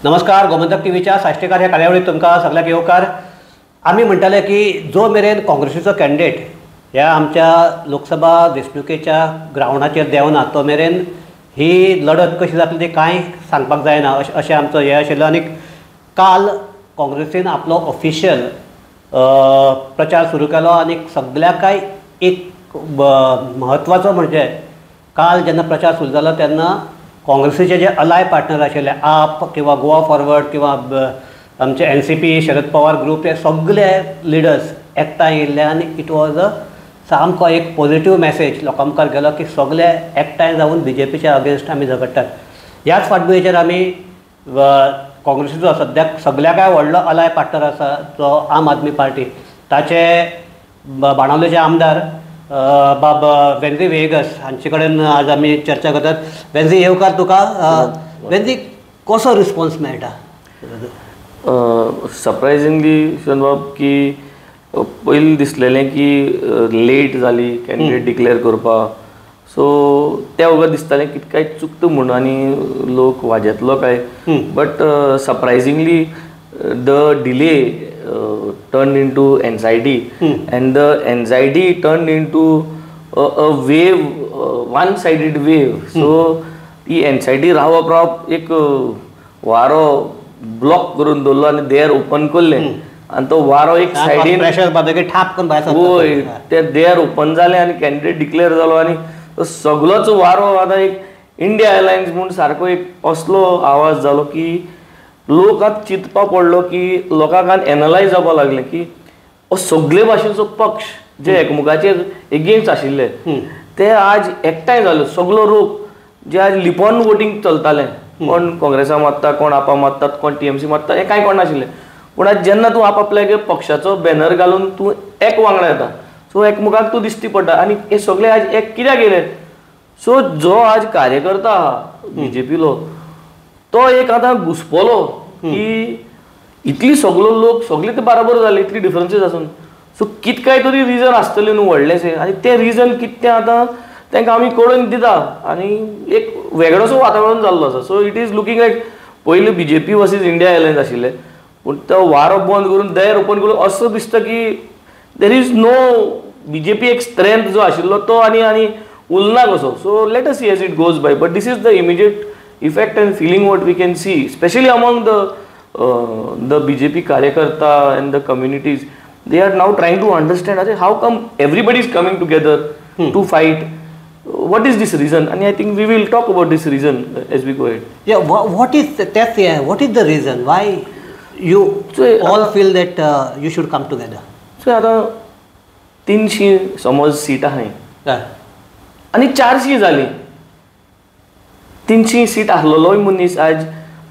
नमस्कार. गोमंतक टीव्हीच्या साश्टीकार ह्या कार्यावळीत तुमकां सगळ्यांक येवकार. आमी म्हणटाले की जो मेरेन काँग्रेसीचो कॅन्डिडेट ह्या आमच्या लोकसभा वेंचणुकेच्या ग्रावंडाचेर देंवना तो मेरेन ही लढत कशी जातली ती कांय सांगपाक जायना अशें आमचो हें आशिल्लो. आनी काल काँग्रेसीन आपलो ऑफिशियल प्रचार सुरू केलो आनी सगळ्याकाय एक म्हत्वाचो म्हणजे काल जेन्ना प्रचार सुरू जालो तेन्ना काँग्रेसीचे जे अलाय पार्टनर आशिल्ले आप किंवा गोवा फॉरवर्ड किंवा आमचे NCP शरद पवार ग्रुप हे सगळे लिडर्स एकठांय येयल्ले आनी इट वॉज सामको एक पॉझिटिव्ह मॅसेज लोकां मुखार गेलो की सगळे एकठांय जावन BJPच्या अगेन्स्ट आमी झगडटात. ह्याच फाटभुंयेचेर आमी काँग्रेसीचो सद्याक सगळ्याकाय व्हडलो अलाय पार्टनर आसा जो आम आदमी पार्टी ताचे बाणावलेचे आमदार बाब वेंद्री वेगस हांचे कडेन आज आमी चर्चा करतात. वेंद्री येवकार तुका. वेंद्री कसो रिस्पॉन्स मेळटा? सरप्रायझिंगली शोनबाब की पयलीं दिसलेलें की लेट जाली कॅन्डिडेट डिक्लेअर करपाक, सो त्या वगत दिसतालें की काय चुकता म्हणून आनी लोक वाजेतलो काय. But surprisingly the delay turned into anxiety and the anxiety turned into a wave, one-sided wave. So ती anxiety रावप एक वारो ब्लॉक करून दवरलो आनी देर ओपन केल्लें आनी तो वारो एक सायडीन प्रेशर बादकी ठाप करून भायर वय ते देर ओपन जालें आनी कॅन्डिडेट डिक्लेअर जालो आनी तो सगळोच वारो आतां एक इंडिया एअरलायन्स म्हणून सारको एक असलो आवाज जालो की लोकांक चिंतपा पडलो की लोकांक एनालायज जावपा लागलें की सगळे भाशेचो पक्ष जे एकमुखाचेर एगेन्स्ट आशिल्ले ते आज एकठांय जाले. सगळो लोक जे आज लिपोन वोटींग चलतालें, कोण काँग्रेसा मारता, कोण आपा मारतात, कोण TMC मारता, हें कांय कोणाशिल्लें. पूण आज जेन्ना तूं आपआपल्या पक्षाचो बॅनर घालून तूं एक वांगडा येता सो एकमुखाक तूं दिश्टी पडटा आनी हे सगळे आज एक कित्याक येयले. सो जो आज कार्यकर्ता आहा BJPलो तो एक आतां घुसपलो की इतली सगळो लोक सगळे ते बराबर जाले इतली डिफरन्सीस आसून. सो कितकाय तरी रिजन आसतले न्हू व्हडलेशें आनी ते रिजन कितें आतां तांकां आमी कळून दिता आनी एक वेगळोसो वातावरण जाल्लो आसा. सो इट इज लुकींग लायक पयलीं BJP वर्सीस इंडिया एअरलायन्स आशिल्ले पूण तो वारो बंद करून देर ओपन करून असो दिसता की देर इज नो BJP एक स्ट्रेंथ जो आशिल्लो तो आनी उरना कसो. So let us see as it goes by. But this is the immediate effect and feeling what we can see, especially among the BJP karyakarta and the communities. They are now trying to understand how come everybody is coming together to fight. What is this reason? And I think we will talk about this reason as we go ahead. Yeah, what is what is the reason why you all feel that you should come together? So आता 300 समज seat आहाय आनी 400 जाली. 300 seat आसलोलोय मनीस आज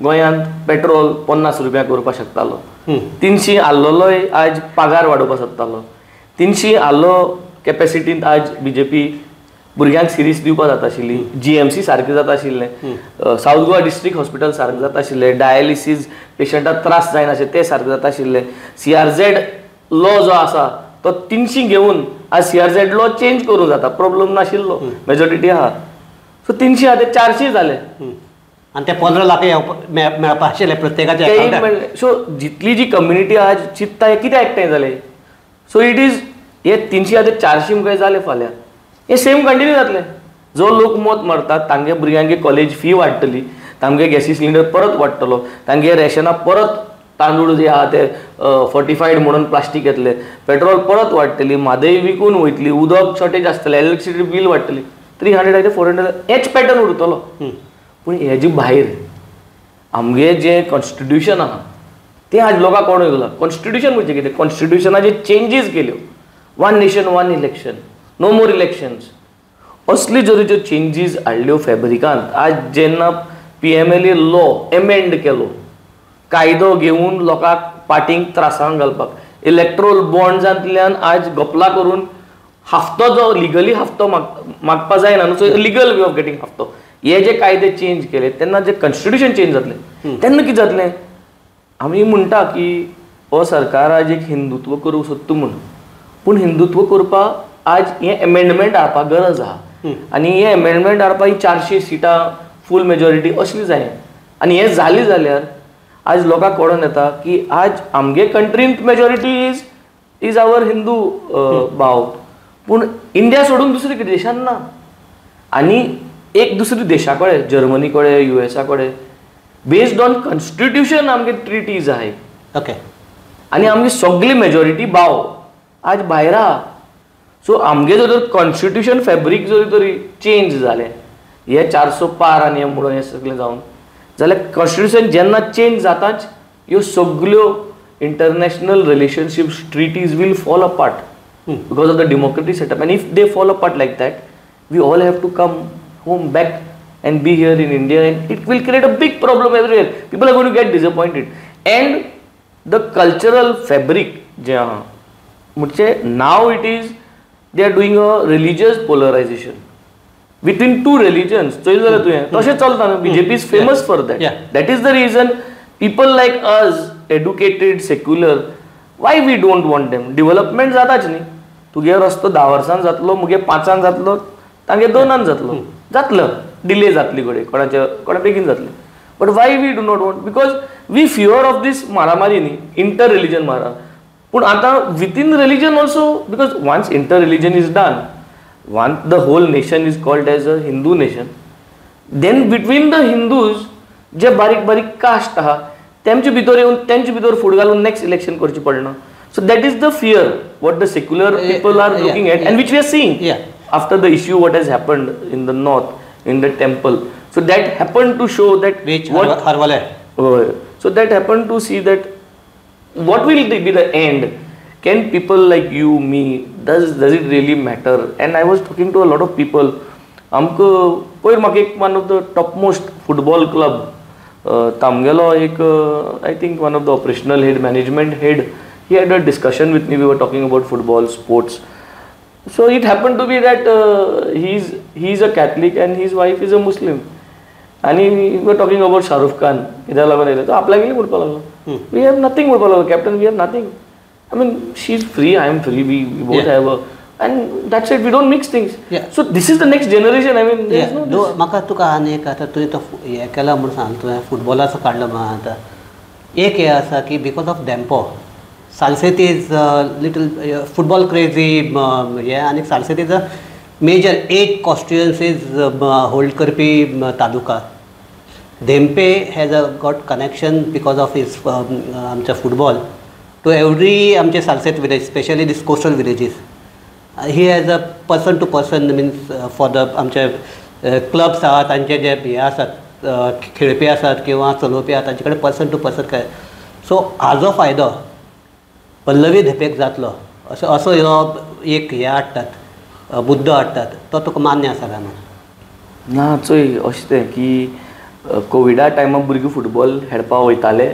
गोंयांत petrol 50 रुपया करपाक शकतालो. 300 आसलोलोय आज पगार वाडोवपाक शकतालो. 300 आसलो कॅपेसिटींत आज BJP भुरग्यांक सिरीज दिवपाक जाता आशिल्ली. GMC सारकें जाता आशिल्लें. सावथ गोवा डिस्ट्रिक्ट हॉस्पिटल सारकें जाता आशिल्लें. डायलिसीस पेशंटाक त्रास जायनाशें तें सारकें जाता आशिल्लें. CRZ लॉ जो आसा तो 300 घेवन आज CRZ लॉ चेंज करूं जाता. प्रॉब्लम नाशिल्लो, मेजॉरिटी आहा. सो 300 आतां 400 जाले आनी ते 15 लाख मेळपाक आशिल्ले प्रत्येकाचे. सो जितली जी कम्युनिटी आज चिंतता हे कित्याक एकठांय जाले. सो इट इज हे 300 आतां 400 मुखार जाले फाल्यां हे सेम कंटिन्यू जातले. जो लोक मत मारतात तांगे भुरग्यांगे कॉलेज फी वाडटली, तांगे गॅसी सिलिंडर परत वाडटलो, तांगे रेशनां परत तांदूळ जे आहा ते फोर्टिफायड म्हणून प्लास्टीक येतले, पेट्रोल परत वाडटली, म्हादय विकून वयतली, उदक शॉर्टेज आसतलें, इलेक्ट्रिसिटी बिल वाडटली. 300 आनी 400 हेच पॅटर्न उरतलो. पूण हेजे भायर आमगे जे कॉन्स्टिट्युशन आहा ते आज लोकांक कोण येयला. कॉन्स्टिट्युशन म्हणजे कितें? कॉन्स्टिट्युशनाचे चेंजीस केल्यो. 1 नेशन 1 इलेक्शन, नो मोर इलेक्शन्स, असली जर चेंजीस हाडल्यो फॅब्रिकांत. आज जेन्ना PMLA लॉ एमेंड केलो, कायदो घेवन लोकांक पार्टींक त्रासांक घालपाक, इलेक्ट्रोल बॉन्ड्सांतल्यान आज गपला करून हफ्तो जो लिगली हफ्तो मागपा जायना न्हू, so legal way of getting हफ्तो, हे जे कायदे चेंज केले तेन्ना जे कॉन्स्टिट्युशन चेंज जातलें तेन्ना कितें जातलें? आमी म्हणटा की हो सरकार आज एक हिंदुत्व करूंक सोदता म्हणून, पूण हिंदुत्व करपाक आज हे एमेंडमेंट हाडपाक गरज आहा आनी हे एमेंडमेंट हाडपाक 400 सिटां फूल मेजॉरिटी असली जाय. आनी हें जाली जाल्यार आज लोकांक कळून येता की आज आमगे कंट्रींत मेजॉरिटी इज आवर हिंदू भाव, पूण इंडिया सोडून दुसरे कितें देशान ना. आनी एक दुसरे देशा कडेन, जर्मनी कडेन, USA कडेन बेस्ड ऑन कॉन्स्टिट्यूशन आमगे ट्रिटीज आहाय. ओके. आनी आमगे सगळी मेजॉरिटी भाव आज भायर आहा. सो आमगे जर कॉन्स्टिट्यूशन फॅब्रीक जर तरी चेंज जालें, हे 400 पार आनी म्हणून हें सगळें जावन, जाल्यार कॉन्स्टिट्यूशन जेन्ना चेंज जाताच ह्यो सगळ्यो international relationships treaties will fall apart because of the democratic setup. And if they fall apart like that, we all have to come home back and be here in India, and it will create a big problem everywhere. People are going to get disappointed. And the cultural fabric जे आहा म्हणजे now it is they are doing a religious polarization between two religions. Choyal जाल्यार तुवें तशें चलता न्हू. BJP is famous for that. That is the reason people like us, educated, secular, why we don't want them. Development जाताच न्ही. तुगे रस्तो 10 वर्सांन जातलो, मुगे 5 जातलो, तांगे 2 जातलो. जातलं डिले जातली कोणा बेगीन जातली. But why we do not want, because we fear of this मारामारी न्ही, इंटर रिलीजन मारा. पूण आतां within religion also, because once inter religion is done, once the whole nation is called as a Hindu nation, then between the Hindus जे बारीक बारीक caste आहा तेमचे भितर येवन तेंचे भितर फूट घालून नेक्स्ट इलेक्शन करचें पडना. So that is the fear what the secular people are looking at, and which we are seeing after the issue what has happened in the north in the temple. So that happened to show that which Harwale. So that happened to see that what will be the end. Can people like you, me, does it really matter? And I was talking to a lot of people. आमको पयर म्हाका एक one of the topmost football club तामगेलो एक I think one of the operational head, management head, he had a discussion with me. We were talking about football, sports. So it happened to be that he's a Catholic and his wife is a Muslim. And we were talking about Shah Rukh Khan. कित्याक लागून येयलें तो आपल्याक गेली म्हणपाक लागलो. We have nothing म्हणपाक लागलो. Captain, we have nothing. I mean, she's free, I am free. We both have a, and that's it. We don't mix things. So this is the next generation. I mean, there is no. म्हाका तुका आनी एक आतां तुवें तो हें केला म्हूण सांग, तुवें फुटबॉलाचो काडलो म्हणून आतां एक हें आसा की because of Dempo Salsette is little football crazy, and Salsette is a major 8 constituencies hold Karpi taluka. Dempe has got connection because of his आमच्या football to every आमचे Salsette village, especially these coastal villages. He has a person to person, means for the आमचे clubs आहात, तांचे जे हे आसात खेळपी आसात किंवा चलोवपी आहात तांचे कडेन पर्सन टू पर्सन काय. सो हाजो फायदो पल्लवी धेपेक जातलो असो ह्यो एक हे हाडटात, मुद्दो हाडटात, तो तुका मान्य आसा काय म्हणून? ना चोय अशें तें की कोविडा टायमार भुरगे फुटबॉल खेळपाक वयताले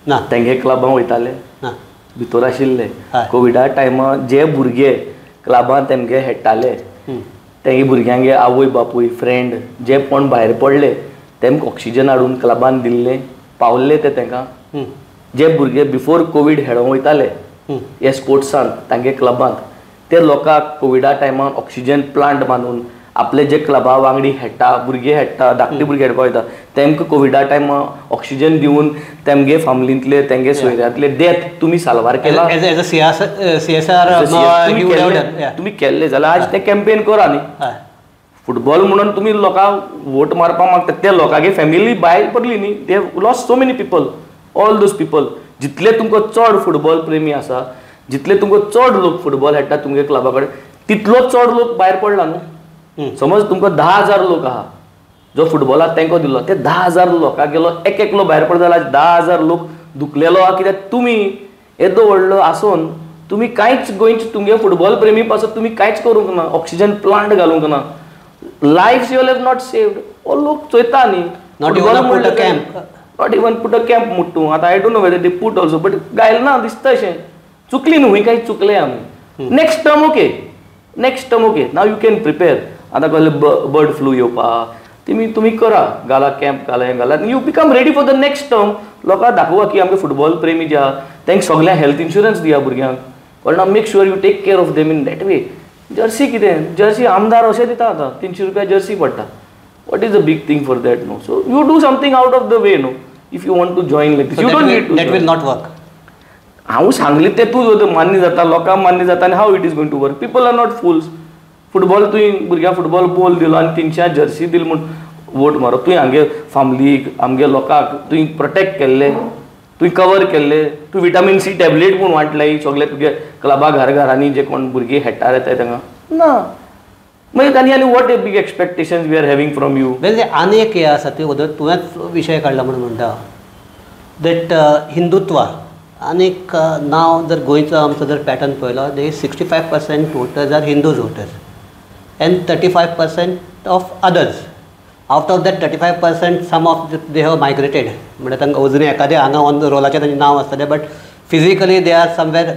ना, तेंगे क्लबां वयताले ना, भितर आशिल्ले. कोविडा टायमार जे भुरगे क्लबां तेमगे खेळटाले तेंगे भुरग्यांगे आवय बापूय फ्रेंड जे कोण भायर पडले तेमकां ऑक्सिजन हाडून क्लबान दिल्लें, पावल्ले ते तेंकां. जे भुरगे बिफोर कोवीड खेळोंक वयताले हे स्पोर्ट्सान तांगे क्लबांत, ते लोकांक कोविडा टायमार ऑक्सिजन प्लांट बांदून आपले जे क्लबा वांगडी खेळटा भुरगे खेळटा, धाकटे भुरगे खेळपाक वयता तेमकां कोविडा टायमार ऑक्सिजन दिवन तेमगे फामिलींतले तेंगे सोयऱ्यांतले डेथ तुमी साल्वार केला. तुमी केल्ले जाल्यार आज ते कॅम्पेन करा न्ही. फुटबॉल म्हणून तुमी लोकांक वोट मारपाक मागता, ते लोकांगे फॅमिली भायर पडली न्ही. They lost so many people. All those people, जितले तुमकां चड फुटबॉल प्रेमी आसा, जितले तुमकां चड लोक फुटबॉल खेळटा तुमगे क्लबा कडेन, तितलो चड लोक भायर पडला न्हू. समज तुमकां 10,000 लोक आहा जो फुटबॉलाक तेंको दिलो, ते 10,000 लोकांक गेलो एकलो भायर पडलो जाल्यार 10,000 लोक दुखलेलो आहा. कित्याक तुमी येदो व्हडलो आसून तुमी कांयच गोंयचे तुमगे फुटबॉल प्रेमी पासून तुमी कांयच करूंक ना, ऑक्सिजन प्लांट घालूंक ना, lives you have not saved. हो लोक चोयता न्ही. Not even put a camp मुट्टू. आतां I don't know whether they put also, but गायल ना दिसता अशें. चुकली न्हू ही, कांय चुकले आमी. Next term okay, next term okay, now you can prepare. आतां कसले बर्ड फ्लू येवपा तुमी करा, घाला कॅम्प घाला, हें घाला, you become ready for the next term. लोकांक दाखोवा की आमगे फुटबॉल प्रेमी जे आहा तेंक सगळ्यांक हेल्थ इन्शुरन्स दिया भुरग्यांक. कळना, make sure you take care of them in that way. Jersey कितें, जर्सी आमदार अशें दिता आतां 300 रुपया जर्सी पडटा. What is the big thing for that no. So you do something out of the way no. If you want to join like So you don't need to that will not work. हांव सांगलें तेतूच मान्य जाता लोकांक मान्य जाता आनी how it is going to work people are not fools football तुवें भुरग्यां फुटबॉल बॉल दिलो आनी 300 जर्सी दिली म्हूण वोट मारो तुवें आमगे फॅमिलीक आमगे लोकांक तुवें प्रोटेक्ट केल्ले तुवें कवर केल्ले तूं विटामीन सी टॅबलेट म्हूण वांटले सगळे तुगे क्लबा घरांनी जे कोण भुरगे हेट्टार येताय तांकां ना मागीर आनी what a big expectations we are having from you आनी एक हे आसा ती तुवेंच विशय काडला म्हणून म्हणटा दॅट हिंदुत्व आनीक नाव जर गोंयचो आमचो जर पॅटर्न पळयलो the 65% voters are Hindus voters and 35% of others out of that 35% some of they have migrated म्हणजे तांकां अजुनूय एखादें हांगा ऑन रोलाचें तांचें नांव आसतलें but physically they are somewhere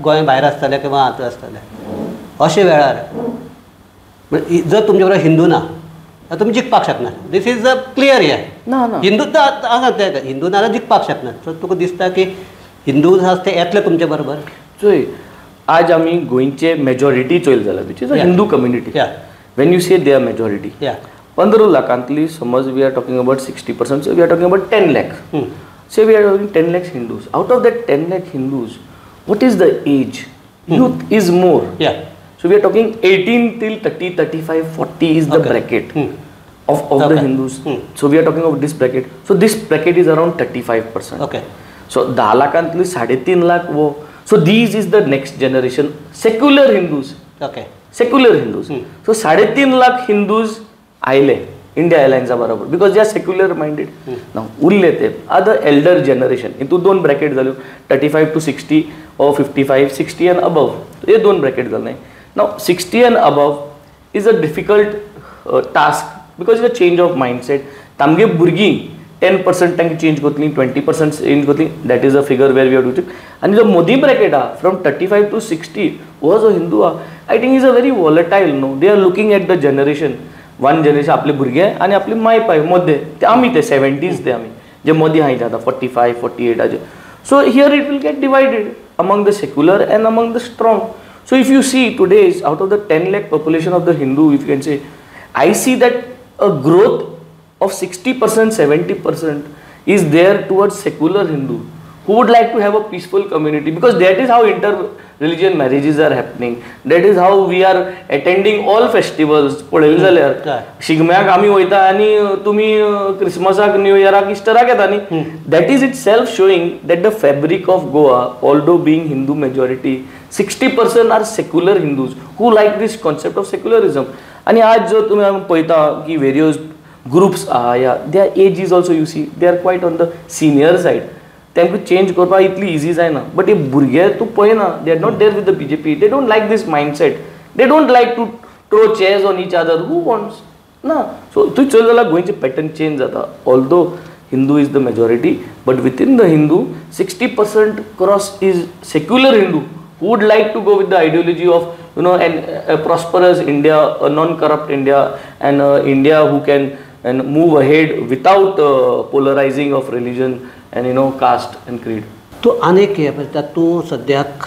Goa भायर आसतले किंवा हातूं आसतले अशे वेळार जर तुमचे बरोबर हिंदू ना जाल्यार तुमी जिखपाक शकनात दीस इज अ क्लियर हे ना हिंदूत्व हांगा हिंदू ना जाल्यार जिखपाक शकनात सो तुका दिसता की हिंदू आसा ते येतले तुमचे बरोबर चोय आज आमी गोंयचे मेजॉरिटी चोयल जाल्यार which is a Hindu community when you say they are majority 15 लाखांतली समज we are talking about 60% so we are talking about 10 lakh say we are talking 10 lakhs Hindus out of that 10 lakh Hindus what is the age youth is more so we are talking 18 till 30 35 40 is the bracket of the Hindus so we are talking about this bracket so this bracket is around 35% okay so 10 लाखांतली 3.5 lakh वो so these is the next generation secular Hindus okay secular Hindus so 3.5 lakh Hindus आयले India एअरलायन्सा बरोबर because they are secular minded नाव उरले ते R the Elder generation हितून 2 bracket जाल्यो 35 to 60 or 55 60 and above हे 2 ब्रॅकेट जाले नाव 60 and above is a difficult task because it's a change of mindset तामगे भुरगीं 10% तांकां चेंज करतलीं 20% चेंज करतलीं that is a figure where we are doing आनी जो मोदी ब्रॅकेट आहा फ्रॉम 35 to 60 हो जो हिंदू आहा I think is a very volatile no they are looking at the generation one generation आपले भुरगे आनी आपली माय पाय मदे ते आमी ते 70s ते आमी जे मदीं आहाय ते आतां 45 48 so here it will get divided among the secular and among the strong so if you see today's out of the 10 lakh population of the Hindu if you can say I see that a growth of 60% 70% is there towards secular Hindu who would like to have a peaceful community because that is how inter-religion marriages are happening that is how we are attending all festivals पळयलें जाल्यार शिगम्याक आमी वयता आनी तुमी क्रिसमसाक new इयराक इस्टराक येता न्ही that is itself showing that the fabric of Goa although being Hindu majority 60% are secular Hindus who like this concept of secularism आनी आज जो तुमी पळयता की various groups आहा their age is also you see they are quite on the senior side तांकां change करपाक इतली इजी जायना बट हे भुरगे तूं पळयना they are not there with the BJP they don't like this mindset they don't like to throw chairs on each other who wants ना so तूं चल जाल्यार गोंयचे पॅटर्न चेंज जाता although Hindu is the majority but within the Hindu 60% cross is secular Hindu who would like to go with the ideology of a prosperous India, a non-corrupt India, and India who can and move ahead without polarizing of religion and caste and creed. तूं आनीक हे पळयता तूं सद्याक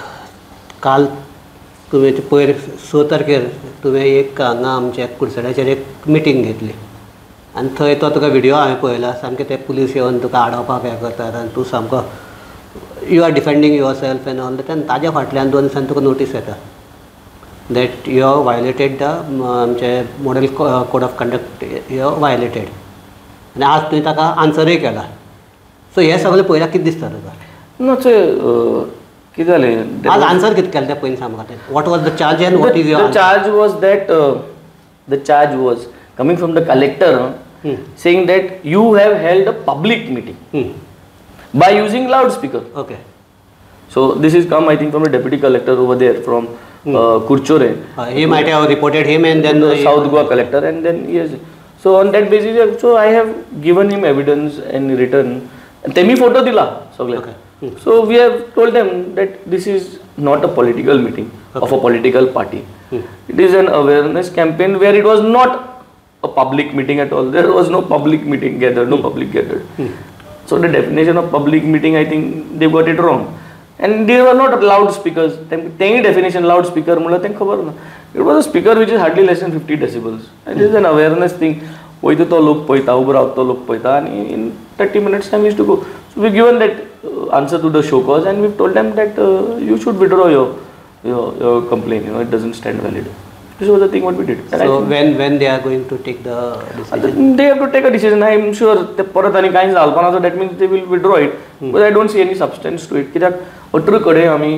काल तुवें पयर 6 तारखेर तुवें एक हांगा आमच्या कुडचड्याचेर एक मिटींग घेतली आनी थंय तो तुका व्हिडिओ हांवें पळयला सामकें ते पुलीस येवन तुका आडोवपाक हें करतात आनी तूं सामको you are defending yourself and all that आनी ताज्या फाटल्यान 2 दिसांनी तुका नोटीस येता that you have violated the आमचे model code of conduct you have violated आनी आज तुवें ताका आन्सरूय केला सो हें सगळें पळयल्यार कितें दिसता तुका ना कितें जालें आज आन्सर कितें केलें तें पयलीं सांग म्हाका what was the charge end what is your charge was that the charge was coming from the collector saying that you have held a public meeting by using loudspeaker. Okay. So this is come I think from the deputy collector over there from Kurchore. He might have reported him and then South Goa collector and then yes. So on that basis so I have given him evidence and written and temi photo dila sagle. Okay. So we have told them that this is not a political meeting of a political party. It is an awareness campaign where it was not a public meeting at all. There was no public meeting gathered, no public gathered. So the definition of public meeting, I think they got it wrong. And they were not loudspeakers. Any definition loudspeaker, it was a speaker which is hardly less than 50 decibels. And it is an awareness thing वयता तो लोक पळयता, उबो रावता तो लोक पळयता, आनी in 30 minutes time use to go. So we given that answer to the show cause and we told them that you should withdraw your complaint, it doesn't stand valid. This was the thing what we did. And So when they are going to take the decision? They have to take a decision. I am sure ते परत आनी कांय जावपाना, so that means they will withdraw it. But I don't see any substance to it. कित्याक 18 कडेन आमी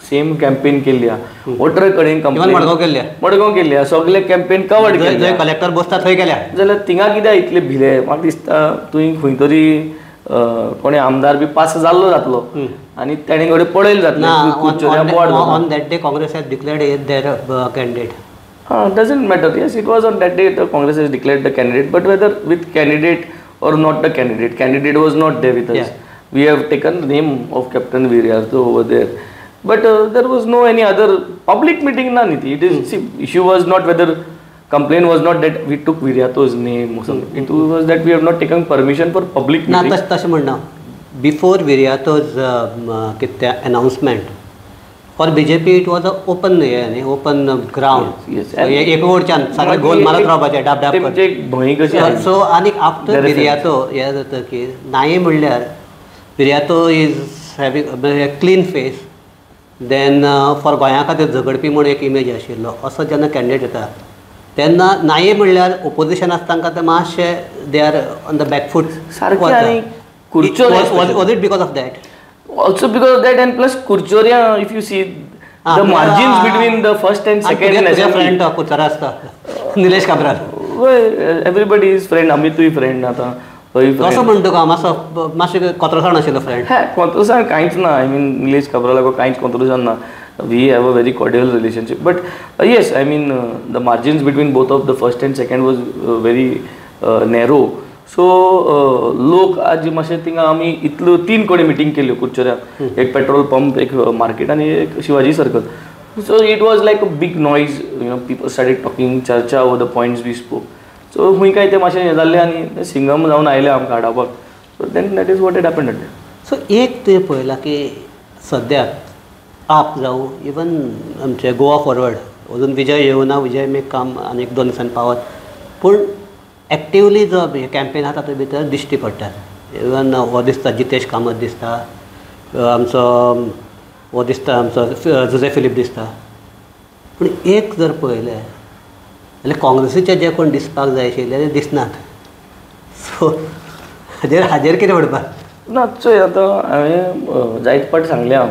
same campaign केल्ली आहा, 18 कडेन कंप्लेन मडगांव केल्ली आहा, सगळे कॅम्पेन कवर्ड केल्ले. जंय कलेक्टर बसता थंय केल्या जाल्यार थिंगा कित्याक इतले भिले? म्हाका दिसता तुवें खंय तरी कोणी आमदार बी पास जाल्लो जातलो आनी तेणे कडेन पळयलें जातलें. On that day Congress has declared their candidate. Doesn't matter. Yes, it was on that day the Congress has declared the candidate, but whether with candidate or not the candidate was not there with us. Yeah. We have taken the name of Captain Viryarto over there, but there was no any other public meeting. Naniti. It is see, issue was not whether complaint was not that we took Viryarto's name or something. It was that we have not taken permission for public meeting. ना तशें म्हणना. Before Viryarto's announcement. For BJP it was an open ground. Yes. एक वोटच्यान सगळे गोल मारत रावपाचे डाब डाब म्हणजे भंय कशी आसली. सो आनी आफ्टर विर्यातो हें जाता की नाये म्हणल्यार Viriato is having clean face. Then for Goa खातीर झगडपी म्हूण एक इमेज आशिल्लो असो जेन्ना कॅन्डिडेट येता तेन्ना नाये म्हणल्यार ओपोजिशन आसता तांकां ते मातशें they are on the back foot. Was it because of that? Also because of that, and plus Kurchoria, if you see the margins between the first and second in assembly. friend Kurchara asta Nilesh Kabral. Everybody is friend. Amitu is friend आता. कसं म्हणतो का मातशें कोत्रसाण आशिल्लो friend? कोत्रसाण कांयच ना. I mean Nilesh Kabral कांयच कोत्रसाण ना. We have a very cordial relationship. But yes, I mean the margins between both of the first and second was very narrow. So लोक आज मातशें थिंगा आमी इतलो 3 कडेन मिटींग केल्यो कुर्चोऱ्याक, एक पेट्रोल पंप, एक मार्केट आनी एक Shivaji circle. So it was like a big noise, people started talking, चर्चा over the points we spoke. So खूंय काय ते मातशें हें जाल्लें आनी सिंगम जावन आयले आमकां हाडावपाक. So then that is what it happened. So एक तुवें पळयलां की सद्याक आप जावं इवन आमचे गोवा फॉरवर्ड अजून विजय येवना, विजय मेक काम आनी 1-2 दिसांनी पावत, पूण एक्टिवली जो कॅम्पेन आसा तातूंत भितर दिश्टी पडटा. इवन हो दिसता जितेश कामत दिसता, आमचो हो दिसता आमचो जुजे फिलीप दिसता. पूण एक जर पळयलें जाल्यार काँग्रेसीचे जे कोण दिसपाक जाय आशिल्ले ते दिसनात. सो हाजेर कितें म्हणपाक? ना चोय आतां हांवें जायत पाट सांगलें हांव,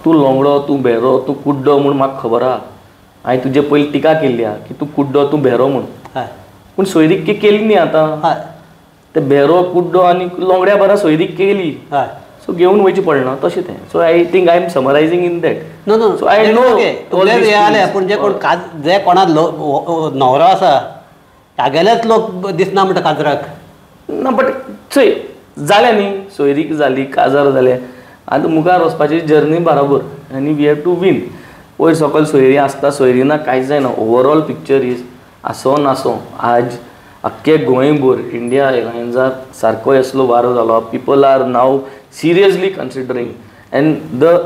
तूं लोंगडो, तूं भेरो, तूं कुड्डो म्हूण म्हाका खबर आहा. हांवें तुजे पयलीं टिका केल्ली आहा की तूं कुड्डो, तूं भेरो म्हूण. पूण सोयरीक केली न्ही आतां. ते भेरो, कुड्डो आनी लोंगड्या बरा सोयरीक केली. सो घेवन वयचें पडना तशें तें. So I think I am summarising in that. No so I know पूण जे कोणा न्हवरो आसा तागेलेच लोक दिसना म्हणटा काजराक. ना बट चोय जालें न्ही, सोयरीक जाली, काजार जालें, आतां मुखार वचपाची जर्नी बराबर आनी वी हॅव टू वीन. वयर सकयल सोयरी आसता, सोयरी ना कांयच जायना. ओवरऑल पिक्चर इज आसो नासो आज आख्खे गोंयभर इंडिया एलायन्साक सारको असलो वारो जालो. People are now seriously considering and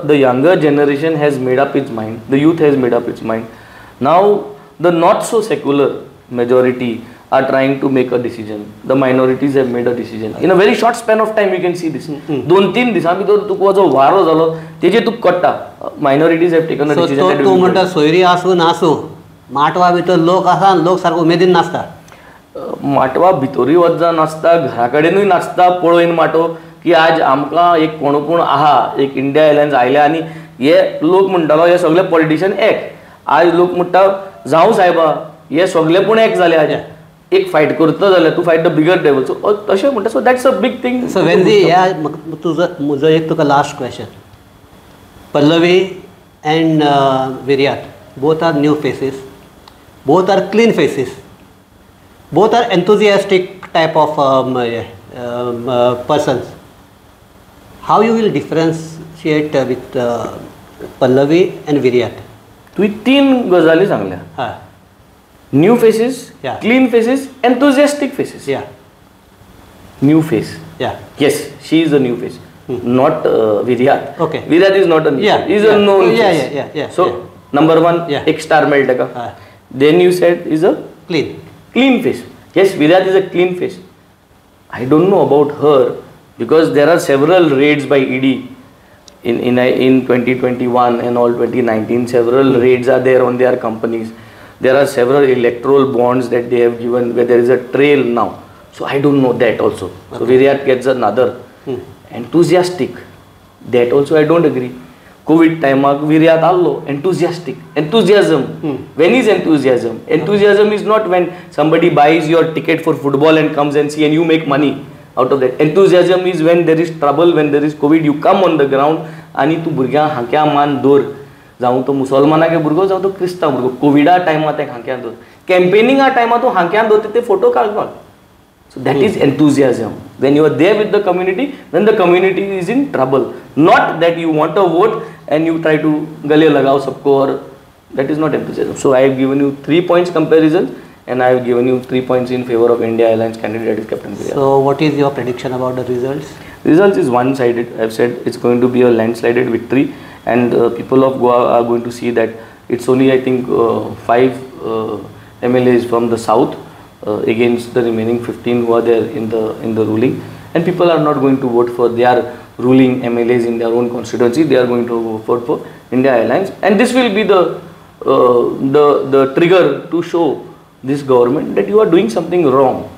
the younger generation has made up its mind, the youth has made up its mind. Now the not so secular majority are trying to make a decision. The minorities have made a decision. In a very short span of time, you can see this. 2-3 दिसां भितर तुका जो वारो जालो तेजे तुका कळटा. Minorities have taken a decision. So तूं म्हणटा सोयरी आसूं नासूं, माटवा भितर लोक आसा आनी लोक सारको उमेदीन नाचता. माटवा भितरूय वचना नाचता, घरा कडेनूय नाचता पळोवन माटो की आज आमकां एक कोण आहा, एक इंडिया एलायन्स आयले आनी हे लोक म्हणटालो हे सगळे पॉलिटिशियन एक. आज लोक म्हणटा जावं सायबा हे सगळे पूण एक जाले. आज एक फायट करता जाल्यार to fight the bigger devil. So तशें म्हणटा. So that's a big thing. So वेन्झी ह्या म्हजो एक तुका लास्ट क्वेश्चन. पल्लवी एंड विर्यात both are new faces, both are clean faces, both are enthusiastic type of persons. How you will differentiate with Pallavi and Viryat? तुवें 3 गजाली सांगल्या. New faces, clean faces, enthusiastic faces. New face. Yes, she is a new face. Not Viryat. Okay. Viryat is not a new face. He is a known face. So number 1 एक star मेळटा का. Then you said is a clean face. Yes, Virat is a clean face. I don't know about her because there are several raids by ED in 2021 and all 2019. Several raids are there on their companies. There are several electoral bonds that they have given where there is a trail now. So I don't know that also. So Virat gets another enthusiastic. That also I don't agree. COVID time Virat allo enthusiasm. When is enthusiasm? Enthusiasm is not when somebody buys your ticket for football and comes and see and you make money out of that. Enthusiasm is when there is trouble, when there is COVID, you come on the ground आणि तू भुरग्यां हांक्या मान दवर जावं तो मुसलमानागे भुरगो जावं तो क्रिस्तांव भुरगो कोविडा टायमा ते हांक्या दवर कॅम्पेनिंगा टायमा तू हांक्या दवरता ते फोटो काडपाक. So that is enthusiasm. When you are there with the community, then the community is in trouble. Not that you want a vote and you try to gale lagao sabko, or that is not enthusiasm. So I have given you 3 points comparison and I have given you 3 points in favor of India Alliance candidate, that is Captain Virat. So what is your prediction about the results? Results is one-sided. I have said it's going to be a landslided victory, and people of Goa are going to see that it's only I think 5 MLAs from the south against the remaining 15 who are there in the ruling, and people are not going to vote for their ruling MLAs in their own constituency. They are going to vote for India Alliance, and this will be the trigger to show this government that you are doing something wrong.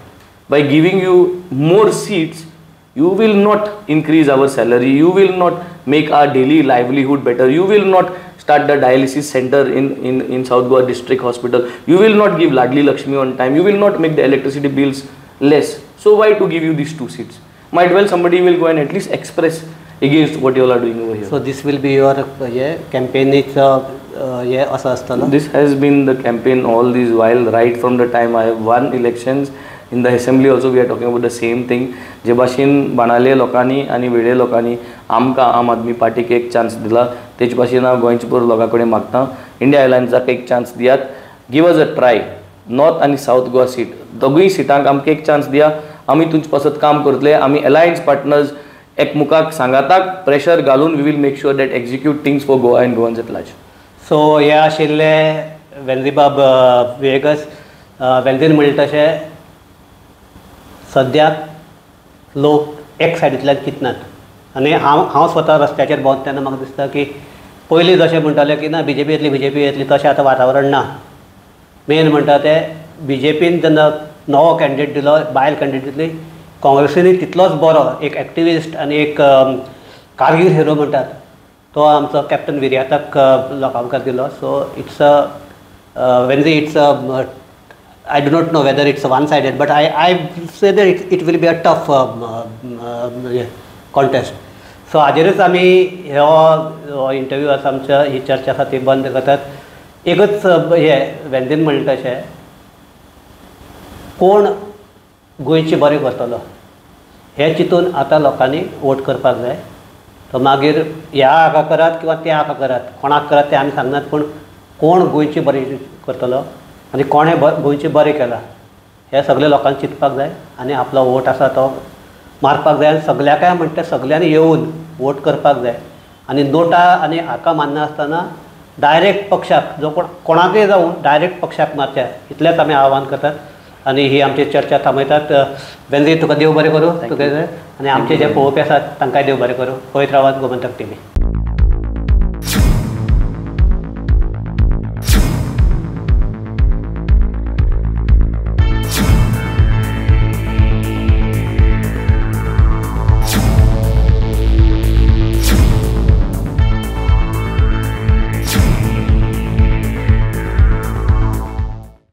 By giving you more seats, you will not increase our salary, you will not make our daily livelihood better, you will not start the dialysis center in South Goa District Hospital, you will not give Ladli Lakshmi on time, you will not make the electricity bills less. So why to give you these 2 seats? Might well somebody will go and at least express against what you all are doing over here. So this will be your campaign. This has been the campaign all this while, right from the time I have won elections. In the assembly also we are talking about the same thing. जे भाशेन बाणाले लोकांनी आनी वेळे लोकांनी आमकां आम आदमी पार्टीक एक चान्स दिला, तेच भाशेन हांव गोंयच्या पुरो लोकां कडेन मागता, इंडिया अलायन्साक एक चान्स दियात. गिव अस अ ट्राय. नॉर्थ आनी साउथ गोवा सीट दोगूय सिटांक आमकां एक चान्स दिया. आमी तुमचे पासत काम करतले. आमी अलायन्स पार्टनर्स एकमुखाक सांगाताक प्रेशर घालून we will make sure that execute things for Goa and Goans at large. So हे आशिल्ले वेंद्रीबाब विएगस. वेंद्रीन म्हणटा तशें सद्याक लोक एक सायडींतल्यान चिंतनात, आनी हांव स्वता रस्त्याचेर भोंवता तेन्ना म्हाका दिसता की पयलीं जशें म्हणटाले की ना BJP येतली तशें आतां वातावरण ना. मेन म्हणटा ते BJPन जेन्ना नवो कॅन्डिडेट दिलो, बायल कॅन्डिडेट दितली, काँग्रेसीनी तितलोच बरो एक एक्टिविस्ट आनी एक कारगीर हिरो म्हणटात तो आमचो कॅप्टन विर्याताक लोकां मुखार दिलो. So it's Wien it's I do not know whether it's one-sided, but I say that it will be a tough contest. So हाजेरूच आमी हो इंटरव्यू आसा आमच्या ही चर्चा आसा ती बंद करतात. एकच हे वेंदीन म्हणटा तशें कोण गोंयची बरें करतलो हें चिंतून आतां लोकांनी वोट करपाक जाय. तो मागीर ह्या हाका करात किंवा त्या हाका करात, कोणाक करात तें आमी सांगनात, पूण कोण गोंयची बरी करतलो आनी कोणें गोंयचें बरें केलां हें सगळ्या लोकांनी चिंतपाक जाय आनी आपलो वोट आसा तो मारपाक जाय. आनी सगळ्याकाय म्हणटा सगळ्यांनी येवन वोट करपाक जाय. आनी नोटा आनी हाका माननासतना डायरेक्ट पक्षाक जो कोणाकय जावं डायरेक्ट पक्षाक मारच्या इतलेंच आमी आवाहन करतात. आनी ही आमची चर्चा थांबयतात. वेंद्री तुका देव बरें करूं तुगे आनी आमचे जे पळोवपी आसात तांकांय देव बरें करूं. पळयत रावात गोमंतक TV.